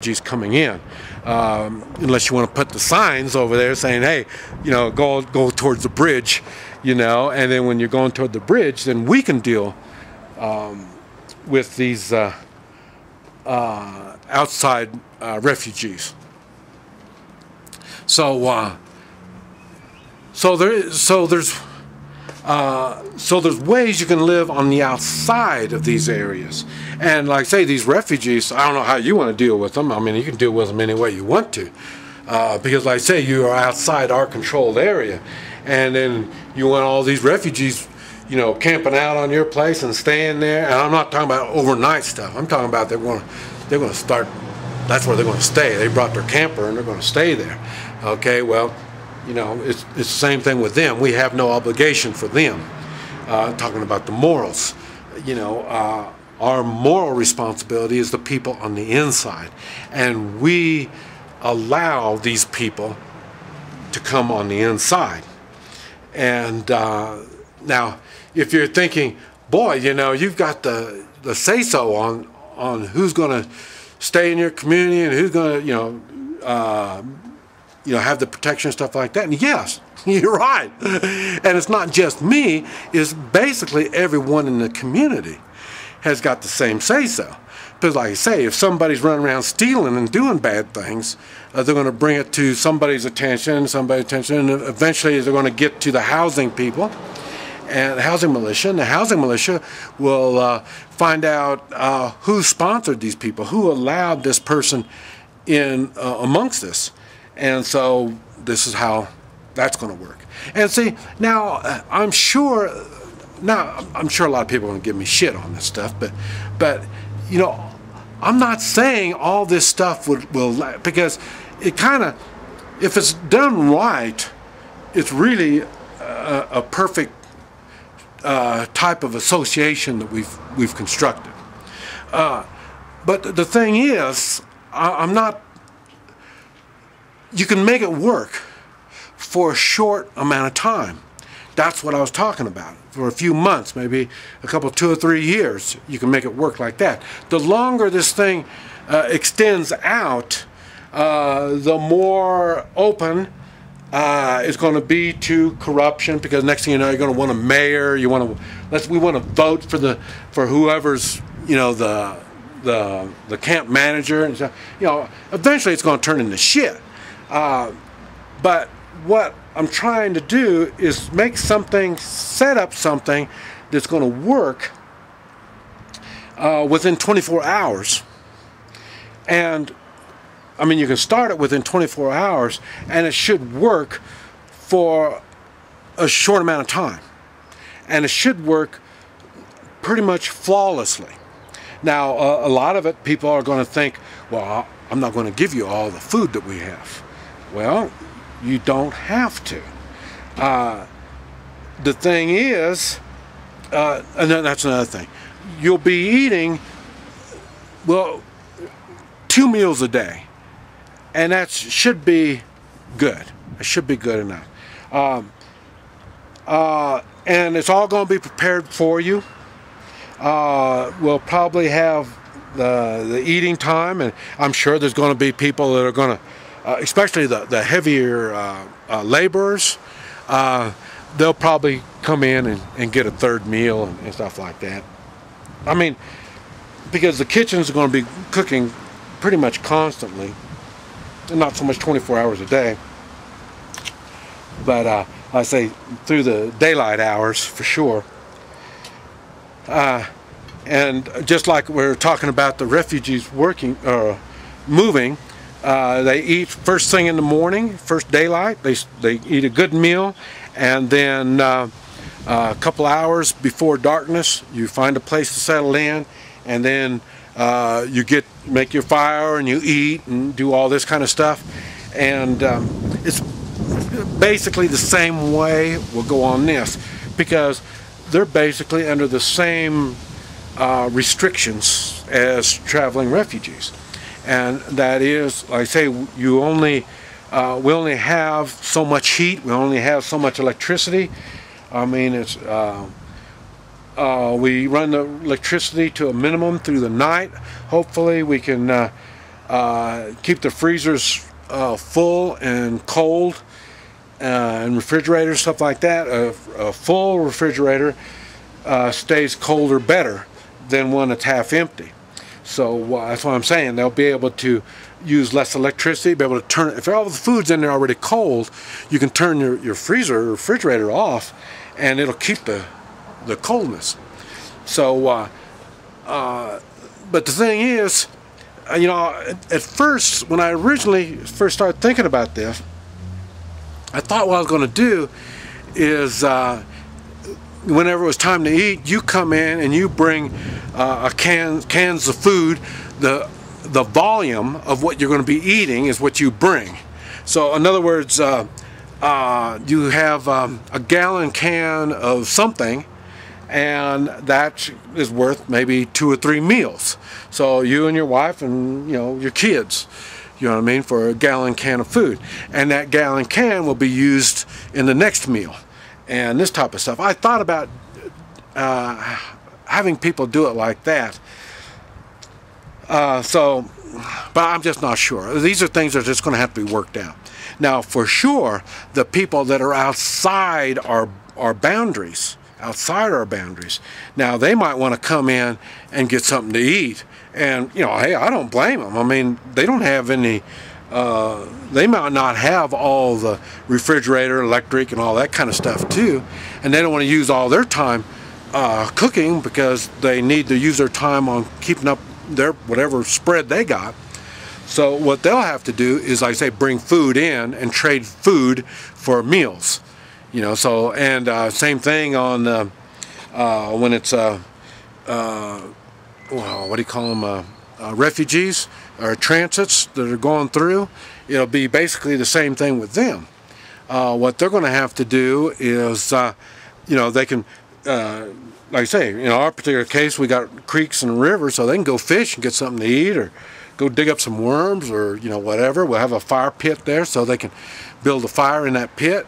refugees coming in, unless you want to put the signs over there saying, hey, you know, go towards the bridge, you know, and then when you're going toward the bridge, then we can deal with these outside refugees. So there's ways you can live on the outside of these areas. And like I say, these refugees, I don't know how you want to deal with them. I mean, you can deal with them any way you want to. Because like I say, you are outside our controlled area. And then you want all these refugees, you know, camping out on your place and staying there. And I'm not talking about overnight stuff. I'm talking about they're going to start, that's where they're going to stay. They brought their camper and they're going to stay there. Okay, well, you know, it's the same thing with them. We have no obligation for them. Talking about the morals, you know, our moral responsibility is the people on the inside. And we allow these people to come on the inside. And now, if you're thinking, boy, you know, you've got the say-so on who's going to stay in your community and who's going to, you know, have the protection and stuff like that. And yes, you're right. And it's not just me, it's basically everyone in the community has got the same say-so. Because like I say, if somebody's running around stealing and doing bad things, they're going to bring it to somebody's attention, and eventually they're going to get to the housing people and the housing militia, and the housing militia will find out who sponsored these people, who allowed this person in amongst us. And so this is how that's going to work. And see, now I'm sure a lot of people are going to give me shit on this stuff, but you know, I'm not saying all this stuff will, because it kind of, if it's done right, it's really a perfect type of association that we've constructed. But the thing is, I'm not. You can make it work for a short amount of time. That's what I was talking about. For a few months, maybe a couple, 2 or 3 years, you can make it work like that. The longer this thing extends out, the more open it's going to be to corruption. Because next thing you know, you're going to want a mayor. We want to vote for whoever's, you know, the camp manager, and so, you know, eventually it's going to turn into shit. But what I'm trying to do is set up something that's going to work within 24 hours. And I mean, you can start it within 24 hours, and it should work for a short amount of time. And it should work pretty much flawlessly. Now, a lot of it, people are going to think, well, I'm not going to give you all the food that we have. Well, you don't have to. The thing is, and then that's another thing, you'll be eating, well, 2 meals a day, and that should be good. It should be good enough. And it's all going to be prepared for you. We'll probably have the eating time, and I'm sure there's going to be people that are going to, especially the heavier laborers, they'll probably come in and get a third meal and stuff like that. I mean, because the kitchens are going to be cooking pretty much constantly, and not so much 24 hours a day, but I say through the daylight hours for sure. And just like we're talking about the refugees moving, they eat first thing in the morning, first daylight. They eat a good meal, and then a couple hours before darkness, you find a place to settle in, and then you make your fire and you eat and do all this kind of stuff. And it's basically the same way we'll go on this, because they're basically under the same restrictions as traveling refugees. And that is, like I say, we only have so much heat, we only have so much electricity. I mean, it's we run the electricity to a minimum through the night. Hopefully we can keep the freezers full and cold, and refrigerators, stuff like that. A full refrigerator stays colder better than one that's half empty. So that's what I'm saying. They'll be able to use less electricity, be able to turn it. If all the food's in there already cold, you can turn your freezer or refrigerator off, and it'll keep the coldness. So, but the thing is, you know, at first, when I originally first started thinking about this, I thought what I was going to do is, whenever it was time to eat, you come in and you bring cans of food. The volume of what you're going to be eating is what you bring. So in other words, you have a gallon can of something, and that is worth maybe 2 or 3 meals. So you and your wife and, you know, your kids, you know what I mean, for a gallon can of food. And that gallon can will be used in the next meal and this type of stuff. I thought about having people do it like that. But I'm just not sure. These are things that are just going to have to be worked out. Now, for sure, the people that are outside our boundaries, now they might want to come in and get something to eat. And, you know, hey, I don't blame them. I mean, they don't have any, they might not have all the refrigerator, electric, and all that kind of stuff too. And they don't want to use all their time cooking, because they need to use their time on keeping up their whatever spread they got. So what they'll have to do is, like I say, bring food in and trade food for meals. You know, so, and same thing on when it's well, what do you call them, refugees or transits that are going through. It'll be basically the same thing with them. What they're going to have to do is, you know, they can, like I say, in our particular case, we got creeks and rivers, so they can go fish and get something to eat, or go dig up some worms, or, you know, whatever. We'll have a fire pit there, so they can build a fire in that pit.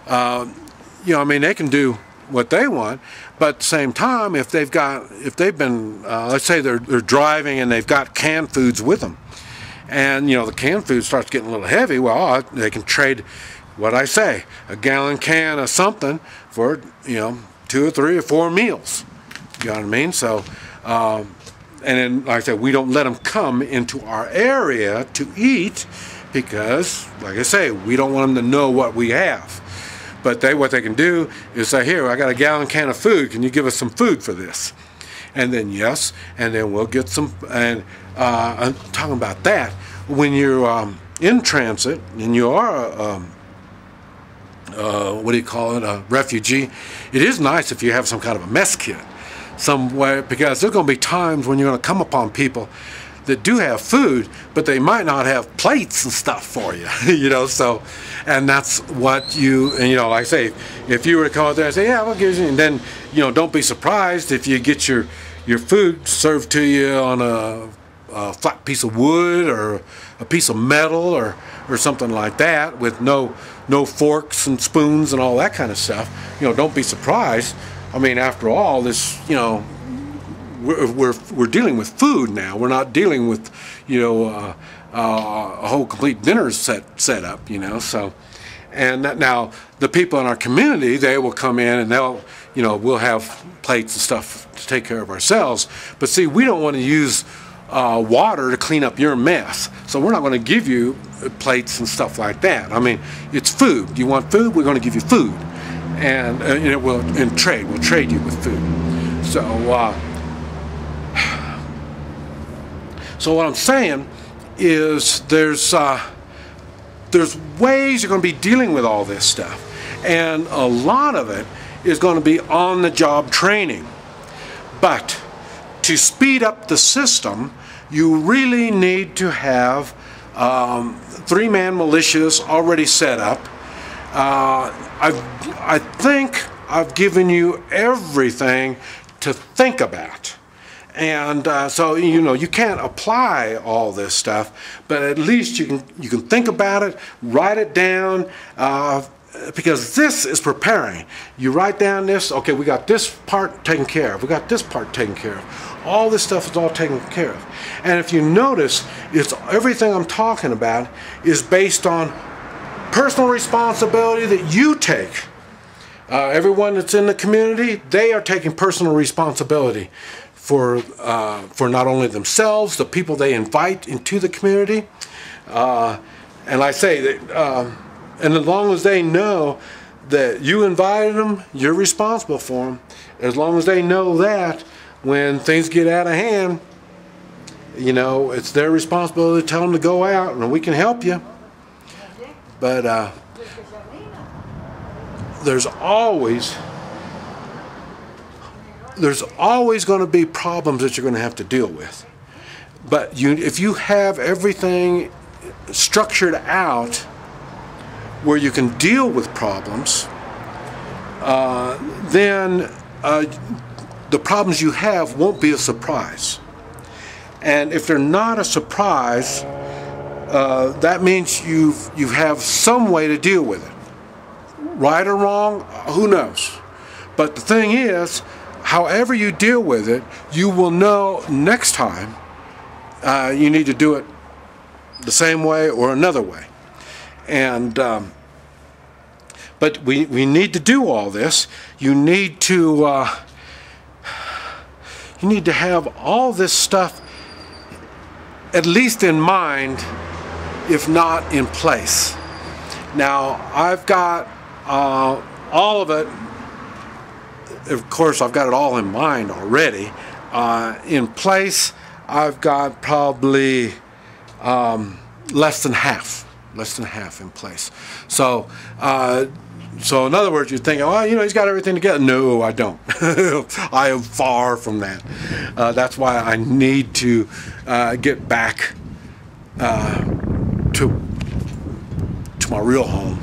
You know, I mean, they can do what they want, but at the same time, if they've been, let's say they're driving and they've got canned foods with them, and, you know, the canned food starts getting a little heavy, well, they can trade, what I say, a gallon can of something for, you know, 2 or 3 or 4 meals. You know what I mean? So, and then, like I said, we don't let them come into our area to eat, because, like I say, we don't want them to know what we have. But what they can do is say, here, I got a gallon can of food. Can you give us some food for this? And then, yes, and then we'll get some. And I'm talking about that. When you're in transit and you are what do you call it, a refugee, it is nice if you have some kind of a mess kit somewhere, because there's going to be times when you're going to come upon people that do have food, but they might not have plates and stuff for you. You know, so, and that's what and, you know, like I say, if you were to call out there and say, yeah, we'll give you, and then, you know, don't be surprised if you get your food served to you on a flat piece of wood or a piece of metal or something like that, with no forks and spoons and all that kind of stuff. You know, don't be surprised. I mean, after all, this, you know, we're dealing with food now. We're not dealing with, you know, a whole complete dinner set up, you know. So, and now the people in our community, they will come in and they'll, you know, we'll have plates and stuff to take care of ourselves. But see, we don't want to use water to clean up your mess, so we're not going to give you plates and stuff like that. I mean, it's food. You want food? We're going to give you food, and we'll trade you with food. So what I'm saying is there's ways you're going to be dealing with all this stuff, and a lot of it is going to be on-the-job training. But to speed up the system, you really need to have 3-man militias already set up. I think I've given you everything to think about. And so, you know, you can't apply all this stuff, but at least you can think about it, write it down, because this is preparing. You write down this, okay, we got this part taken care of, we got this part taken care of. All this stuff is all taken care of. And if you notice, it's everything I'm talking about is based on personal responsibility that you take. Everyone that's in the community, they are taking personal responsibility for not only themselves, the people they invite into the community. And I say that, and as long as they know that you invited them, you're responsible for them. As long as they know that, when things get out of hand, you know, it's their responsibility to tell them to go out, and we can help you. But there's always going to be problems that you're going to have to deal with. But if you have everything structured out where you can deal with problems, then the problems you have won't be a surprise. And if they're not a surprise, that means you have some way to deal with it. Right or wrong, who knows? But the thing is, however you deal with it, you will know next time you need to do it the same way or another way. And but we need to do all this. You need to have all this stuff at least in mind, if not in place. Now I've got all of it. Of course, I've got it all in mind already. In place, I've got probably less than half in place. So in other words, you're thinking, well, you know, he's got everything together. No, I don't. I am far from that. That's why I need to get back to my real home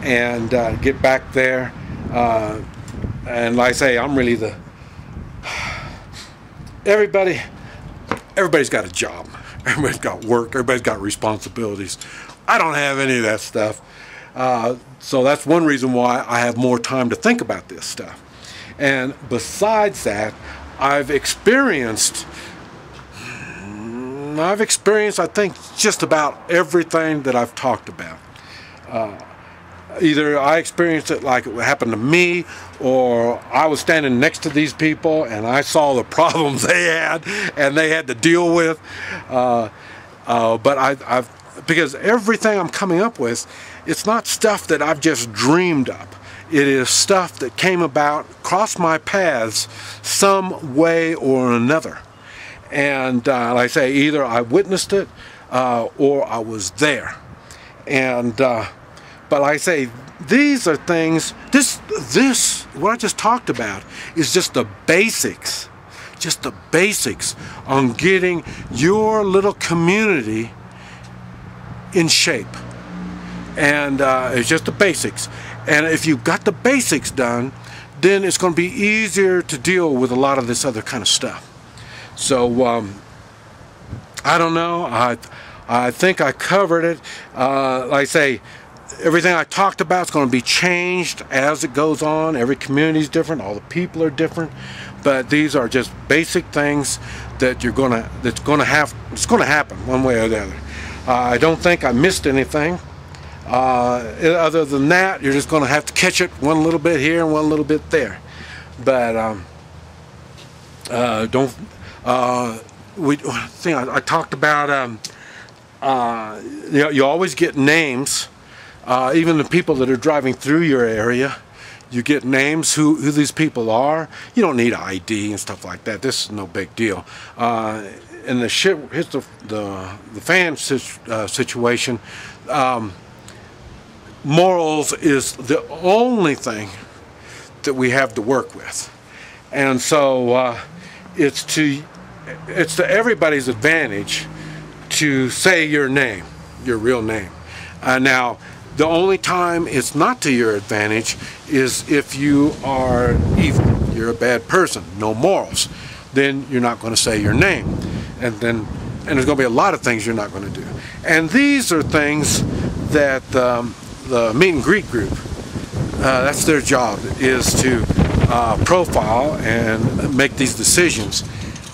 and get back there. And like I say, I'm really everybody's got a job. Everybody's got work. Everybody's got responsibilities. I don't have any of that stuff. So that's one reason why I have more time to think about this stuff. And besides that, I've experienced, I think, just about everything that I've talked about. Either I experienced it like it happened to me, or I was standing next to these people and I saw the problems they had and they had to deal with. But because everything I'm coming up with, it's not stuff that I've just dreamed up. It is stuff that came about, crossed my paths some way or another. And like I say, either I witnessed it or I was there. And but like I say, these are things, what I just talked about is just the basics on getting your little community in shape. And it's just the basics. And if you've got the basics done, then it's going to be easier to deal with a lot of this other kind of stuff. So I don't know. I think I covered it. Like I say, everything I talked about is going to be changed as it goes on. Every community is different. All the people are different. But these are just basic things that it's going to happen one way or the other. I don't think I missed anything. Other than that, you're just going to have to catch it one little bit here and one little bit there. But I talked about you always get names. Even the people that are driving through your area, you get names who these people are. You don't need ID and stuff like that. This is no big deal. And the shit hits the fan situation. Morals is the only thing that we have to work with, and so it's to everybody's advantage to say your name, your real name. Now, the only time it's not to your advantage is if you are evil, you're a bad person, no morals. Then you're not going to say your name, and there's going to be a lot of things you're not going to do. And these are things that the meet and greet group That's their job, is to profile and make these decisions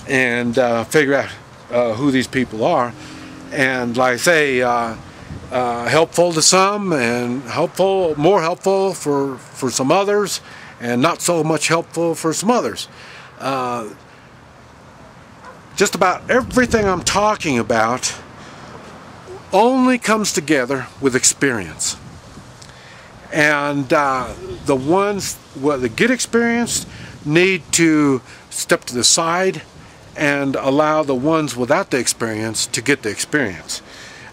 and figure out who these people are. And like I say, helpful to some and more helpful for some others, and not so much helpful for some others. Just about everything I'm talking about only comes together with experience. And the ones that get experienced need to step to the side and allow the ones without the experience to get the experience.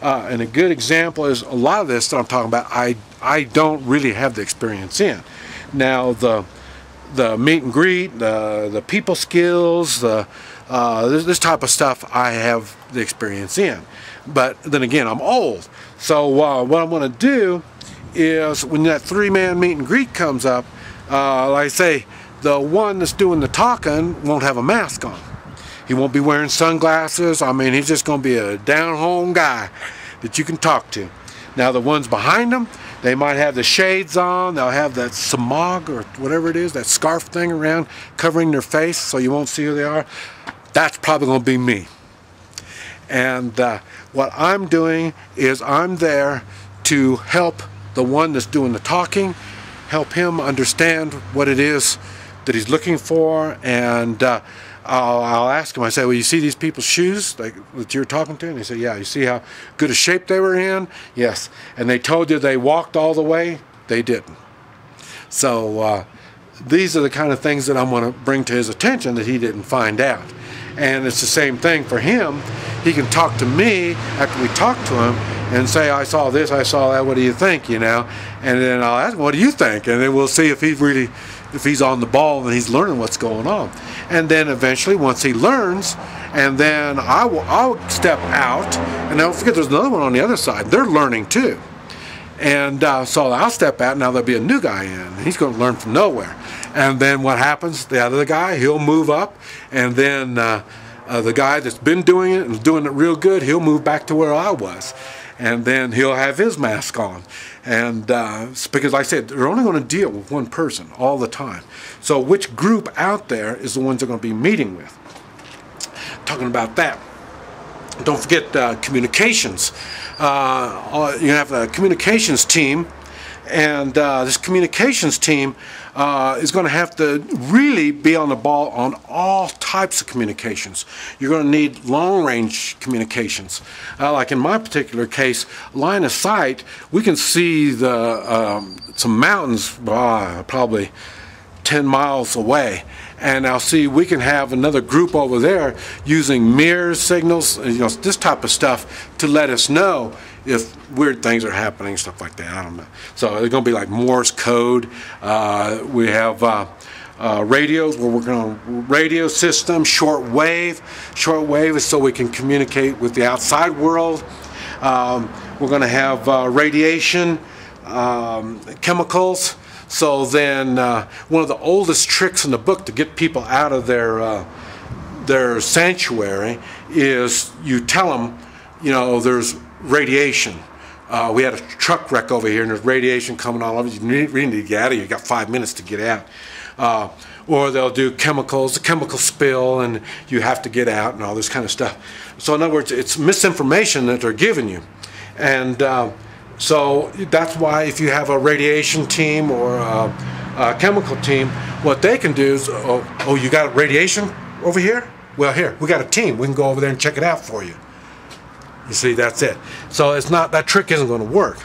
And a good example is a lot of this that I'm talking about, I don't really have the experience in. Now the meet and greet, the people skills, this type of stuff I have the experience in. But then again, I'm old. So what I'm going to do is when that 3-man meet and greet comes up, like I say, the one that's doing the talking won't have a mask on. He won't be wearing sunglasses. I mean, he's just going to be a down-home guy that you can talk to. Now, the ones behind him, they might have the shades on. They'll have that samog or whatever it is, that scarf thing around covering their face so you won't see who they are. That's probably going to be me. And what I'm doing is I'm there to help the one that's doing the talking, help him understand what it is that he's looking for. And I'll ask him, I say, well, you see these people's shoes that you're talking to? And they say, yeah. You see how good a shape they were in? Yes. And they told you they walked all the way? They didn't. So these are the kind of things that I'm going to bring to his attention that he didn't find out. And it's the same thing for him. He can talk to me after we talk to him and say, I saw this, I saw that, what do you think, you know? And then I'll ask him, what do you think? And then we'll see if he's on the ball and he's learning what's going on. And then eventually, once he learns, and then I'll step out, and don't forget there's another one on the other side. They're learning too. And so I'll step out, and now there'll be a new guy in. He's going to learn from nowhere. And then what happens, the other guy, he'll move up, and then the guy that's been doing it and doing it real good, he'll move back to where I was. And then he'll have his mask on. And because like I said, they're only going to deal with one person all the time. So which group out there is the ones they're going to be meeting with? Talking about that. Don't forget communications. You have a communications team, and this communications team is going to have to really be on the ball on all types of communications. You're going to need long-range communications. Like in my particular case, line of sight, we can see some mountains probably 10 miles away. And I'll see we can have another group over there using mirrors, signals, you know, this type of stuff to let us know if weird things are happening, stuff like that. I don't know. So it's going to be like Morse code. We have radios. We're working on radio systems, short wave. Short wave is so we can communicate with the outside world. We're going to have radiation, chemicals. So then one of the oldest tricks in the book to get people out of their sanctuary is you tell them, you know, there's radiation. We had a truck wreck over here and there's radiation coming all over. You really need to get out of here. You got 5 minutes to get out. Or they'll do chemicals, a chemical spill, and you have to get out and all this kind of stuff. So in other words, it's misinformation that they're giving you. And so that's why if you have a radiation team or a chemical team, what they can do is, oh, you got radiation over here? Well, here, we got a team. We can go over there and check it out for you. You see, that's it. So it's not, that trick isn't going to work.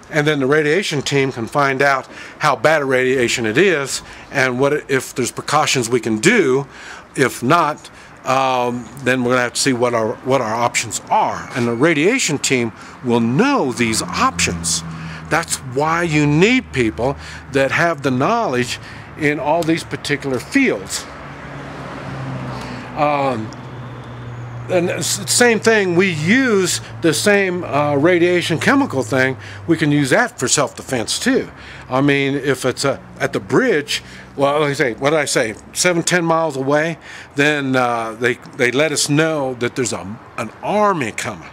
And then the radiation team can find out how bad a radiation it is and what if there's precautions we can do. If not, then we're going to have to see what our options are. And the radiation team will know these options. That's why you need people that have the knowledge in all these particular fields. And it's the same thing, we use the same radiation chemical thing, we can use that for self-defense too. I mean, if it's at the bridge, well, like I say, what did I say, 7-10 miles away, then they let us know that there's an army coming.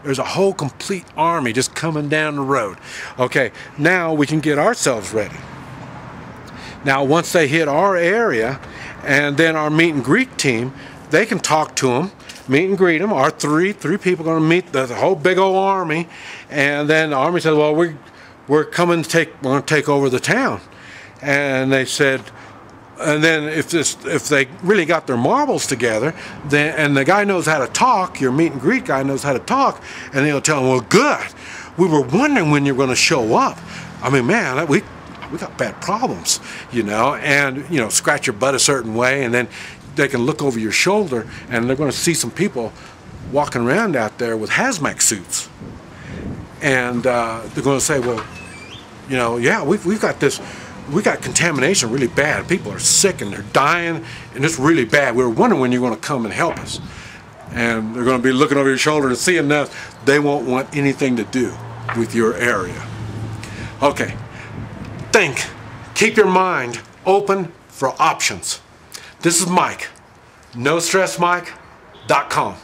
there's a whole complete army just coming down the road. Okay, now we can get ourselves ready. Now once they hit our area, and then our meet and greet team, they can talk to them, meet and greet them. Our three people going to meet the whole big old army, and then the army said, well, we're coming to we're going to take over the town. And they said, and then if they really got their marbles together, then, and the guy knows how to talk, your meet and greet guy knows how to talk, and they'll tell them, well, good, we were wondering when you're going to show up. I mean, man, we got bad problems, you know, and, you know, scratch your butt a certain way, and then they can look over your shoulder, and they're going to see some people walking around out there with hazmat suits. And they're going to say, well, you know, yeah, we've got this, we got contamination really bad. People are sick and they're dying, and it's really bad. We were wondering when you're going to come and help us. And they're going to be looking over your shoulder and seeing that they won't want anything to do with your area. Okay. Think. Keep your mind open for options. This is Mike, NoStressMike.com.